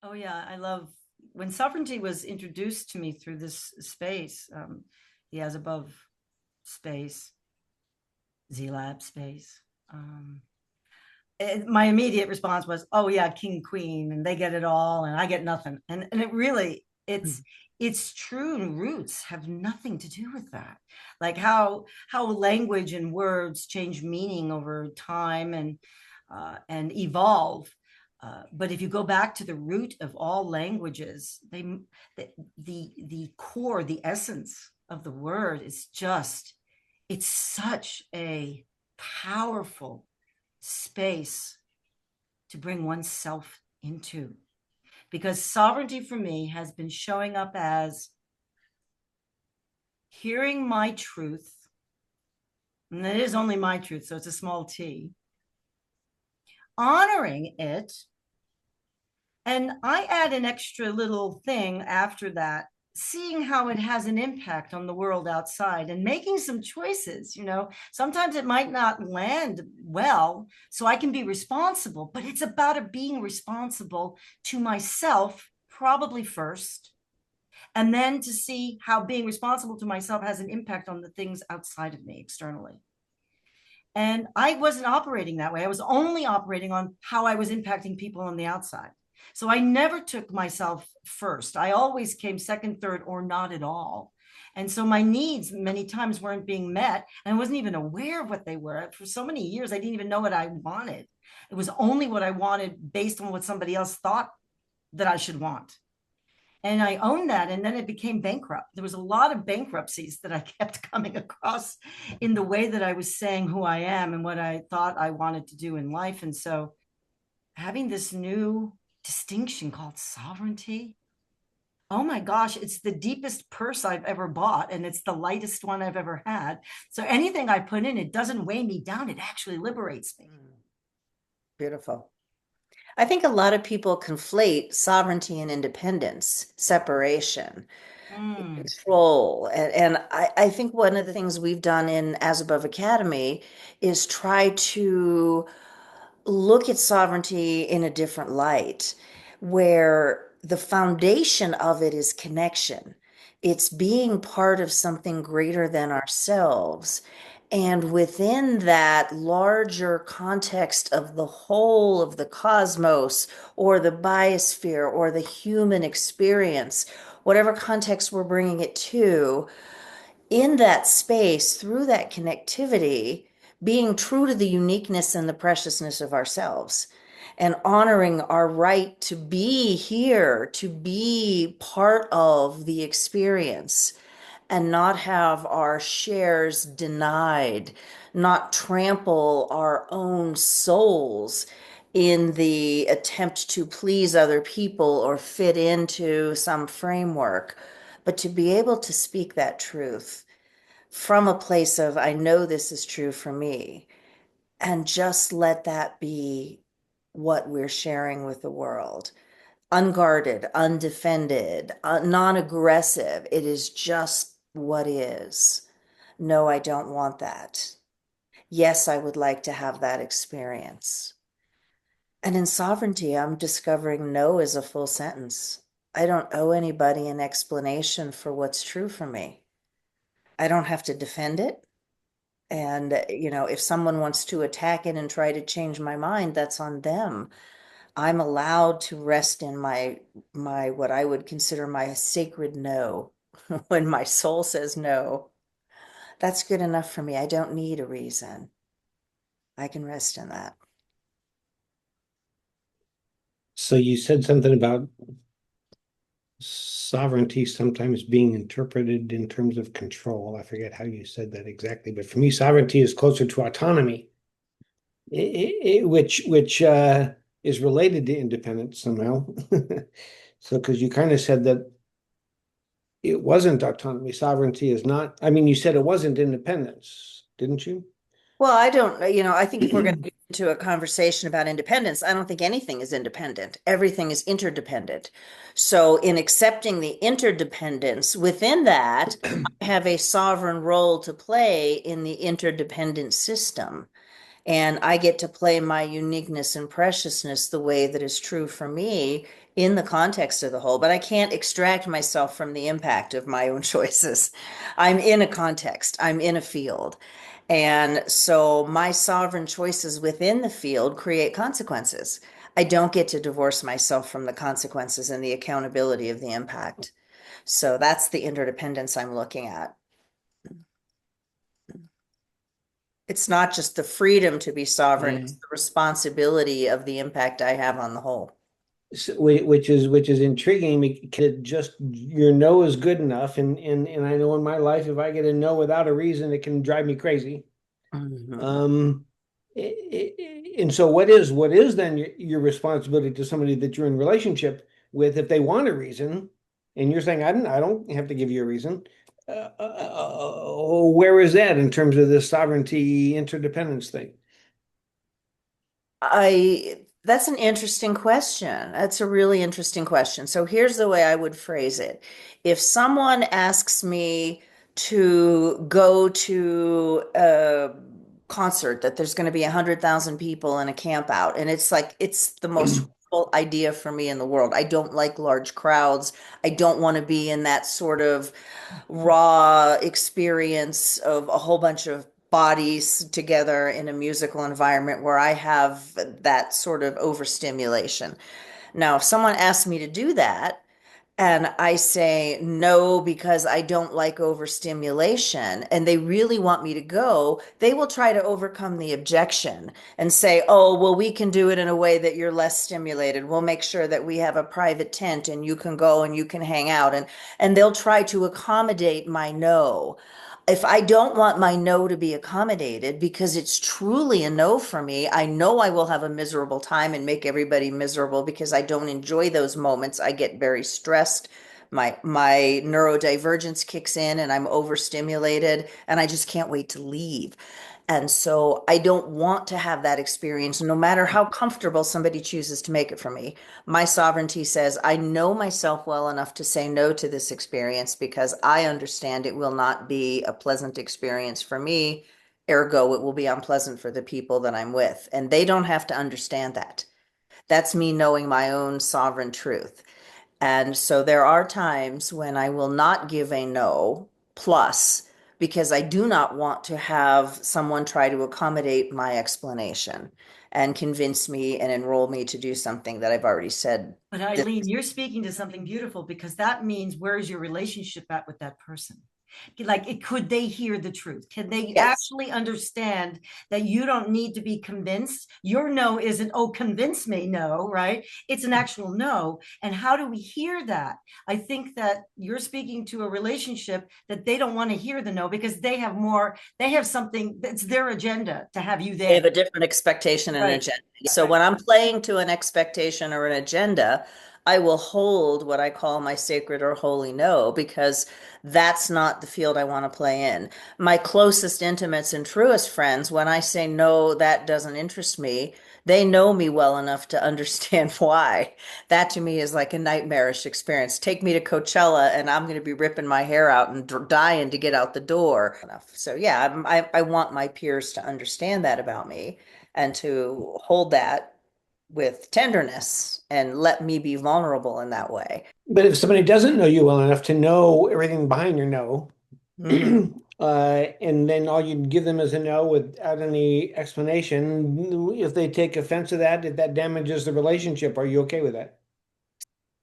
Oh yeah, I love when sovereignty was introduced to me through this space, the as above space, Z Lab space. Um, my immediate response was, "Oh yeah, king queen, and they get it all, and I get nothing." And it really, its true roots have nothing to do with that. Like how language and words change meaning over time and evolve. But if you go back to the root of all languages, the core, the essence of the word is just, it's such a powerful space to bring oneself into. Because sovereignty for me has been showing up as hearing my truth, and it is only my truth, so it's a small t, honoring it. And I add an extra little thing after that, seeing how it has an impact on the world outside and making some choices. Sometimes it might not land well, so I can be responsible, but it's about it being responsible to myself, probably first, and then to see how being responsible to myself has an impact on the things outside of me externally. And I wasn't operating that way. I was only operating on how I was impacting people on the outside. So I never took myself first. I always came second, third, or not at all. And so my needs many times weren't being met. And I wasn't even aware of what they were. For so many years, I didn't even know what I wanted. It was only what I wanted based on what somebody else thought that I should want. And I owned that. And then it became bankrupt. There was a lot of bankruptcies that I kept coming across in the way that I was saying who I am and what I thought I wanted to do in life. And so having this new distinction called sovereignty, oh my gosh, it's the deepest purse I've ever bought. And it's the lightest one I've ever had. So anything I put in, it doesn't weigh me down. It actually liberates me. Beautiful. I think a lot of people conflate sovereignty and independence, separation, Mm. control. And I think one of the things we've done in As Above Academy is try to look at sovereignty in a different light, where the foundation of it is connection. It's being part of something greater than ourselves. And within that larger context of the whole of the cosmos or the biosphere or the human experience, whatever context we're bringing it to, in that space, through that connectivity, being true to the uniqueness and the preciousness of ourselves and honoring our right to be here, to be part of the experience and not have our shares denied, not trample our own souls in the attempt to please other people or fit into some framework, but to be able to speak that truth from a place of, I know this is true for me, and just let that be what we're sharing with the world. Unguarded, undefended, non-aggressive. It is just what is. No, I don't want that. Yes, I would like to have that experience. And in sovereignty, I'm discovering no is a full sentence. I don't owe anybody an explanation for what's true for me. I don't have to defend it. And, if someone wants to attack it and try to change my mind, that's on them. I'm allowed to rest in my what I would consider my sacred no. When my soul says no, that's good enough for me. I don't need a reason. I can rest in that. So you said something about sovereignty sometimes being interpreted in terms of control. I forget how you said that exactly, but for me, sovereignty is closer to autonomy, which is related to independence somehow. So, because you kind of said that it wasn't autonomy, sovereignty is not. I mean, you said it wasn't independence, didn't you? Well, I don't, I think if we're going to get into a conversation about independence, I don't think anything is independent. Everything is interdependent. So, in accepting the interdependence within that, I have a sovereign role to play in the interdependent system. And I get to play my uniqueness and preciousness the way that is true for me in the context of the whole, but I can't extract myself from the impact of my own choices. I'm in a context, I'm in a field. And so my sovereign choices within the field create consequences. I don't get to divorce myself from the consequences and the accountability of the impact. So that's the interdependence I'm looking at. It's not just the freedom to be sovereign, Yeah. it's the responsibility of the impact I have on the whole. Which is intriguing because it just your no is good enough, and I know in my life if I get a no without a reason, it can drive me crazy. Mhm. Um, and so what is then your responsibility to somebody that you're in relationship with if they want a reason, and you're saying I don't have to give you a reason. Where is that in terms of this sovereignty interdependence thing? That's an interesting question. That's a really interesting question. So here's the way I would phrase it. If someone asks me to go to a concert that there's going to be 100,000 people in a camp out, and it's like, it's the most horrible idea for me in the world. I don't like large crowds. I don't want to be in that sort of raw experience of a whole bunch of bodies together in a musical environment where I have that sort of overstimulation. Now, if someone asks me to do that, and I say no because I don't like overstimulation, and they really want me to go, they will try to overcome the objection and say, oh, well, we can do it in a way that you're less stimulated. We'll make sure that we have a private tent and you can go and you can hang out. And they'll try to accommodate my no. If I don't want my no to be accommodated because it's truly a no for me, I know I will have a miserable time and make everybody miserable because I don't enjoy those moments. I get very stressed. My neurodivergence kicks in and I'm overstimulated and I just can't wait to leave. And so I don't want to have that experience, no matter how comfortable somebody chooses to make it for me. My sovereignty says, I know myself well enough to say no to this experience because I understand it will not be a pleasant experience for me. Ergo, it will be unpleasant for the people that I'm with. And they don't have to understand that. That's me knowing my own sovereign truth. And so there are times when I will not give a no plus because I do not want to have someone try to accommodate my explanation and convince me and enroll me to do something that I've already said. But This, Eileen, you're speaking to something beautiful because that means where is your relationship at with that person? Like, could they hear the truth? Can they yes. actually understand that you don't need to be convinced? Your no isn't, oh, convince me, no, right? It's an actual no. And how do we hear that? I think that you're speaking to a relationship that they don't want to hear the no because they have something that's their agenda to have you They have there. a different expectation and Right, agenda. So right. when I'm playing to an expectation or an agenda, I will hold what I call my sacred or holy no, because that's not the field I want to play in. My closest intimates and truest friends, when I say no, that doesn't interest me, they know me well enough to understand why. That to me is like a nightmarish experience. Take me to Coachella and I'm going to be ripping my hair out and dying to get out the door. So yeah, I want my peers to understand that about me and to hold that with tenderness and let me be vulnerable in that way. But if somebody doesn't know you well enough to know everything behind your no, Mhm. and then all you give them is a no without any explanation, if they take offense to that, if that damages the relationship, are you okay with that?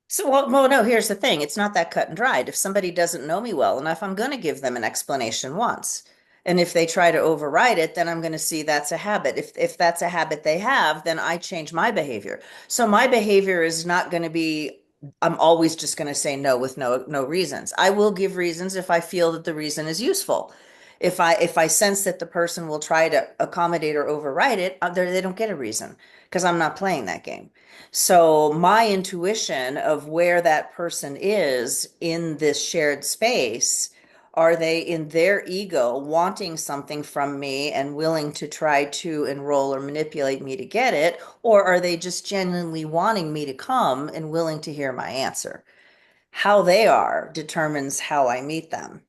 So, no, here's the thing. It's not that cut and dried. If somebody doesn't know me well enough, I'm going to give them an explanation once. And if they try to override it, then I'm going to see that's a habit. If that's a habit they have, then I change my behavior. So my behavior is not going to be, I'm always just going to say no with no reasons. I will give reasons if I feel that the reason is useful. If I sense that the person will try to accommodate or override it, they don't get a reason because I'm not playing that game. So my intuition of where that person is in this shared space, are they in their ego wanting something from me and willing to try to enroll or manipulate me to get it? Or are they just genuinely wanting me to come and willing to hear my answer? How they are determines how I meet them.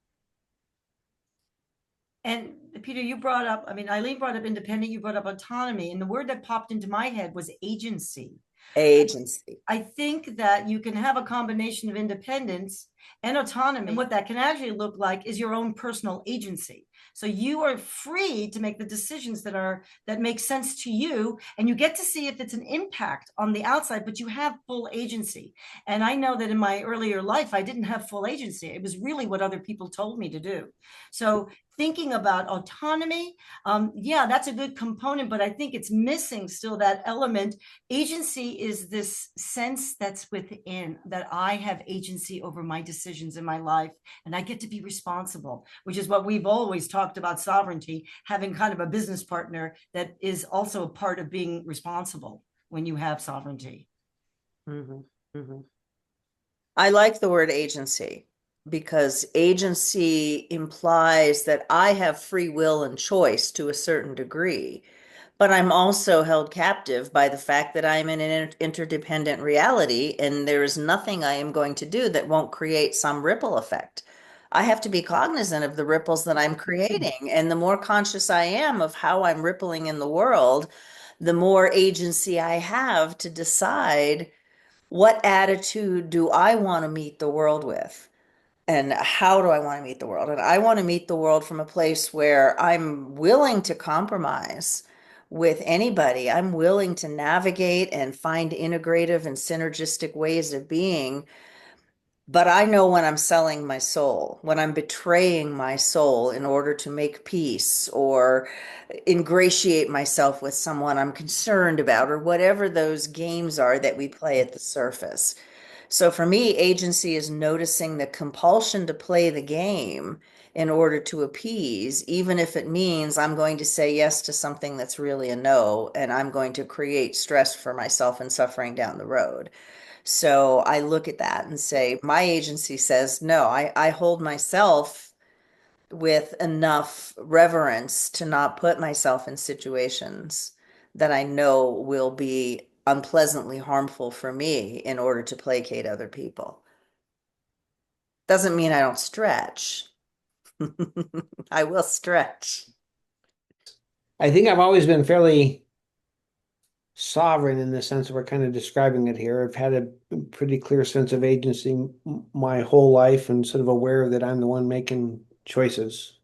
And Peter, you brought up, I mean, Eileen brought up independent, you brought up autonomy, and the word that popped into my head was agency. Agency. I think that you can have a combination of independence and autonomy. And what that can actually look like is your own personal agency. So you are free to make the decisions that make sense to you, and you get to see if it's an impact on the outside, but you have full agency. And I know that in my earlier life, I didn't have full agency. It was really what other people told me to do. So thinking about autonomy, yeah, that's a good component, but I think it's missing still that element. Agency is this sense that's within, that I have agency over my decisions in my life and I get to be responsible, which is what we've always talked about sovereignty, having kind of a business partner that is also a part of being responsible when you have sovereignty. Hmm. Hmm. I like the word agency because agency implies that I have free will and choice to a certain degree, but I'm also held captive by the fact that I'm in an interdependent reality and there is nothing I am going to do that won't create some ripple effect. I have to be cognizant of the ripples that I'm creating, and the more conscious I am of how I'm rippling in the world, the more agency I have to decide what attitude do I want to meet the world with? And how do I want to meet the world? And I want to meet the world from a place where I'm willing to compromise with anybody. I'm willing to navigate and find integrative and synergistic ways of being. But I know when I'm selling my soul, when I'm betraying my soul in order to make peace or ingratiate myself with someone I'm concerned about, or whatever those games are that we play at the surface. So for me, agency is noticing the compulsion to play the game in order to appease, even if it means I'm going to say yes to something that's really a no, and I'm going to create stress for myself and suffering down the road. So I look at that and say, my agency says, no, I hold myself with enough reverence to not put myself in situations that I know will be unpleasantly harmful for me in order to placate other people. Doesn't mean I don't stretch. I will stretch. I think I've always been fairly sovereign in the sense that we're kind of describing it here. I've had a pretty clear sense of agency my whole life and sort of aware that I'm the one making choices.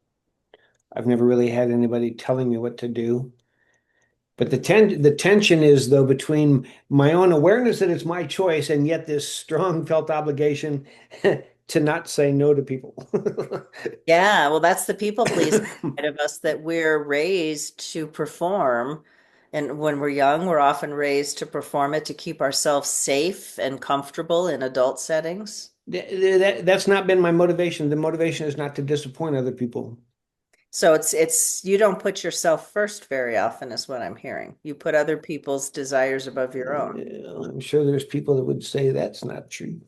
I've never really had anybody telling me what to do. But the tension is though between my own awareness that it's my choice and yet this strong felt obligation to not say no to people. Yeah, well, that's the people pleasing side of us that we're raised to perform. And when we're young, we're often raised to perform it to keep ourselves safe and comfortable in adult settings. That's not been my motivation. The motivation is not to disappoint other people. So it's you don't put yourself first very often, is what I'm hearing. You put other people's desires above your own. I'm sure there's people that would say that's not true.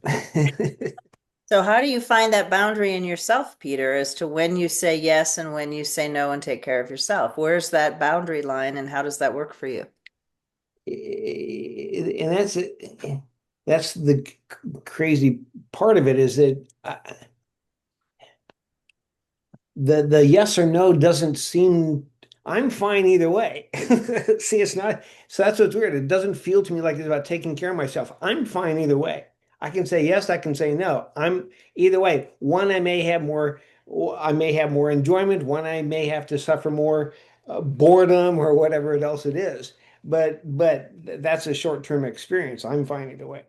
So how do you find that boundary in yourself, Peter, as to when you say yes and when you say no and take care of yourself? Where's that boundary line and how does that work for you? And that's the crazy part of it is that the yes or no doesn't seem I'm fine either way. See, it's not so that's what's weird. It doesn't feel to me like it's about taking care of myself. I'm fine either way. I can say yes, I can say no. I'm either way. One I may have more enjoyment, one I may have to suffer more boredom or whatever else it is. But that's a short-term experience. I'm fine either way.